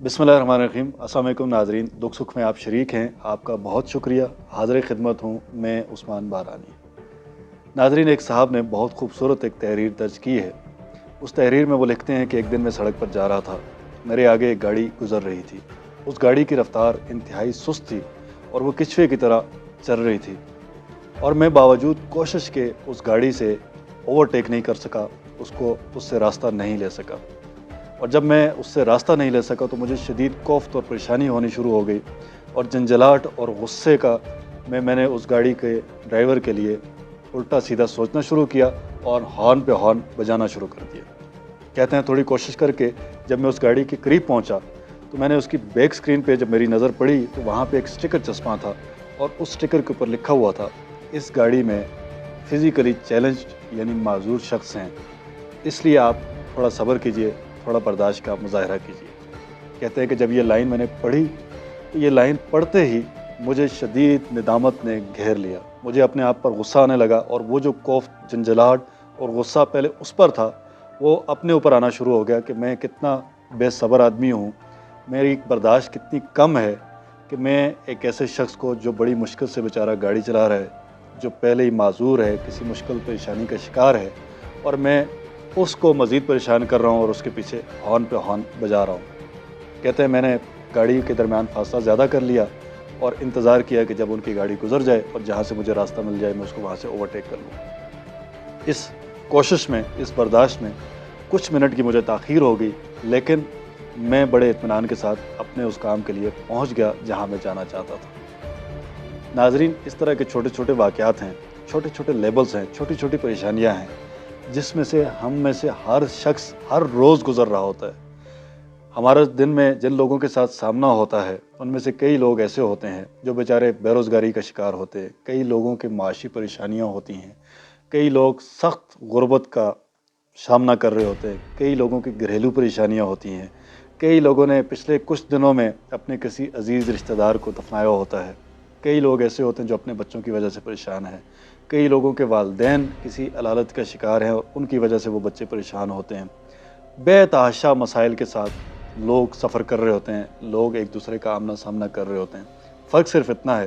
बिस्मिल्लाहिर्रहमानिर्रहीम। अस्सलाम वालेकुम नाज़रीन, दुख सुख में आप शरीक हैं, आपका बहुत शुक्रिया। हाज़िर खिदमत हूँ मैं उस्मान बारानी। नाज़रीन, एक साहब ने बहुत खूबसूरत एक तहरीर दर्ज की है। उस तहरीर में वो लिखते हैं कि एक दिन मैं सड़क पर जा रहा था, मेरे आगे एक गाड़ी गुजर रही थी। उस गाड़ी की रफ्तार इंतहाई सुस्त थी और वो किचवे की तरह चल रही थी, और मैं बावजूद कोशिश के उस गाड़ी से ओवरटेक नहीं कर सका, उससे रास्ता नहीं ले सका। और जब मैं उससे रास्ता नहीं ले सका तो मुझे शदीद खौफ और परेशानी होनी शुरू हो गई, और झंझलाहट और गुस्से का मैंने उस गाड़ी के ड्राइवर के लिए उल्टा सीधा सोचना शुरू किया और हॉर्न पे हॉर्न बजाना शुरू कर दिया। कहते हैं थोड़ी कोशिश करके जब मैं उस गाड़ी के करीब पहुंचा तो मैंने उसकी बैक स्क्रीन पे जब मेरी नज़र पड़ी तो वहाँ पे एक स्टिकर चस्पा था, और उस स्टिकर के ऊपर लिखा हुआ था, इस गाड़ी में फिज़िकली चैलेंज्ड यानी माजूर शख्स हैं, इसलिए आप थोड़ा सब्र कीजिए, थोड़ा बर्दाश्त का मुजाहरा कीजिए। कहते हैं कि जब ये लाइन मैंने पढ़ी तो ये लाइन पढ़ते ही मुझे शदीद निदामत ने घेर लिया। मुझे अपने आप पर गुस्सा आने लगा, और वो जो खौफ, झंझलाहट और गुस्सा पहले उस पर था वो अपने ऊपर आना शुरू हो गया कि मैं कितना बेसब्र आदमी हूँ, मेरी बर्दाश्त कितनी कम है कि मैं एक ऐसे शख्स को जो बड़ी मुश्किल से बेचारा गाड़ी चला रहा है, जो पहले ही माजूर है, किसी मुश्किल परेशानी का शिकार है, और मैं उसको मज़ीद परेशान कर रहा हूँ और उसके पीछे हॉर्न पे हॉर्न बजा रहा हूँ। कहते हैं मैंने गाड़ी के दरमियान फासला ज़्यादा कर लिया और इंतज़ार किया कि जब उनकी गाड़ी गुजर जाए और जहाँ से मुझे रास्ता मिल जाए मैं उसको वहाँ से ओवरटेक कर लूँ। इस कोशिश में, इस बर्दाश्त में कुछ मिनट की मुझे ताख़ीर हो गई, लेकिन मैं बड़े इत्मीनान के साथ अपने उस काम के लिए पहुँच गया जहाँ मैं जाना चाहता था। नाज़रीन, इस तरह के छोटे छोटे वाक़यात हैं, छोटे छोटे लेबल्स हैं, छोटी छोटी परेशानियाँ हैं, जिसमें से हम में से हर शख्स हर रोज़ गुज़र रहा होता है। हमारे दिन में जिन लोगों के साथ सामना होता है उनमें से कई लोग ऐसे होते हैं जो बेचारे बेरोज़गारी का शिकार होते हैं, कई लोगों के माशी परेशानियां होती हैं, कई लोग सख्त गुर्बत का सामना कर रहे होते हैं, कई लोगों की घरेलू परेशानियां होती हैं, कई लोगों ने पिछले कुछ दिनों में अपने किसी अजीज़ रिश्तेदार को दफनाया होता है, कई लोग ऐसे होते हैं जो अपने बच्चों की वजह से परेशान हैं, कई लोगों के वालिदैन किसी अलालत का शिकार हैं और उनकी वजह से वो बच्चे परेशान होते हैं। बेतहाशा मसाइल के साथ लोग सफ़र कर रहे होते हैं, लोग एक दूसरे का आमना सामना कर रहे होते हैं। फ़र्क सिर्फ इतना है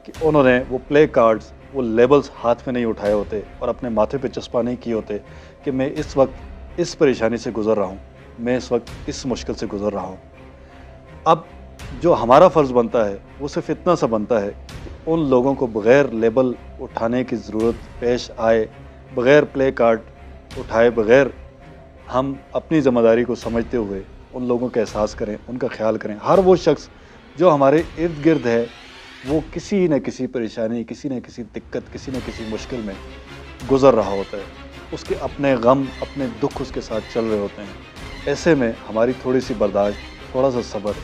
कि उन्होंने वो प्ले कार्ड्स, वो लेबल्स हाथ में नहीं उठाए होते और अपने माथे पे चस्पा नहीं किए होते कि मैं इस वक्त इस परेशानी से गुज़र रहा हूँ, मैं इस वक्त इस मुश्किल से गुज़र रहा हूँ। अब जो हमारा फ़र्ज़ बनता है वो सिर्फ इतना सा बनता है कि उन लोगों को बग़ैर लेबल उठाने की ज़रूरत पेश आए, बग़ैर प्ले कार्ड उठाए बग़ैर हम अपनी ज़िम्मेदारी को समझते हुए उन लोगों का एहसास करें, उनका ख्याल करें। हर वो शख्स जो हमारे इर्द गिर्द है वो किसी न किसी परेशानी, किसी न किसी दिक्कत, किसी न किसी मुश्किल में गुज़र रहा होता है। उसके अपने गम, अपने दुख उसके साथ चल रहे होते हैं। ऐसे में हमारी थोड़ी सी बर्दाश्त, थोड़ा सा सब्र,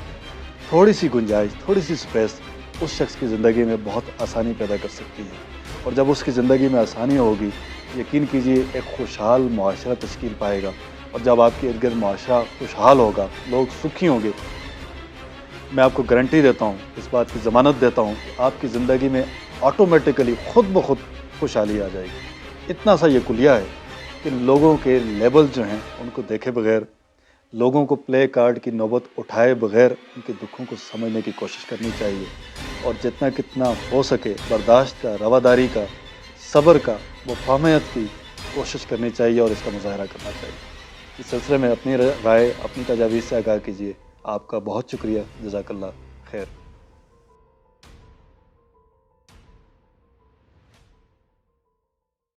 थोड़ी सी गुंजाइश, थोड़ी सी स्पेस उस शख्स की ज़िंदगी में बहुत आसानी पैदा कर सकती है। और जब उसकी ज़िंदगी में आसानी होगी, यकीन कीजिए एक खुशहाल मुआशरा तश्कील पाएगा। और जब आपके इर्द गिर्द मुआशरा खुशहाल होगा, लोग सुखी होंगे, मैं आपको गारंटी देता हूँ, इस बात की ज़मानत देता हूँ कि आपकी ज़िंदगी में ऑटोमेटिकली खुद ब खुद खुशहाली आ जाएगी। इतना सा ये कुलिया है कि लोगों के लेबल जो हैं उनको देखे बगैर, लोगों को प्ले कार्ड की नौबत उठाए बगैर उनके दुखों को समझने की कोशिश करनी चाहिए, और जितना कितना हो सके बर्दाश्त का, रवादारी का, सब्र का, मुफाहमत की कोशिश करनी चाहिए और इसका मुजाहरा करना चाहिए। इस सिलसिले में अपनी राय, अपनी तजावीज़ से आगाह कीजिए। आपका बहुत शुक्रिया। जज़ाकल्लाह खैर।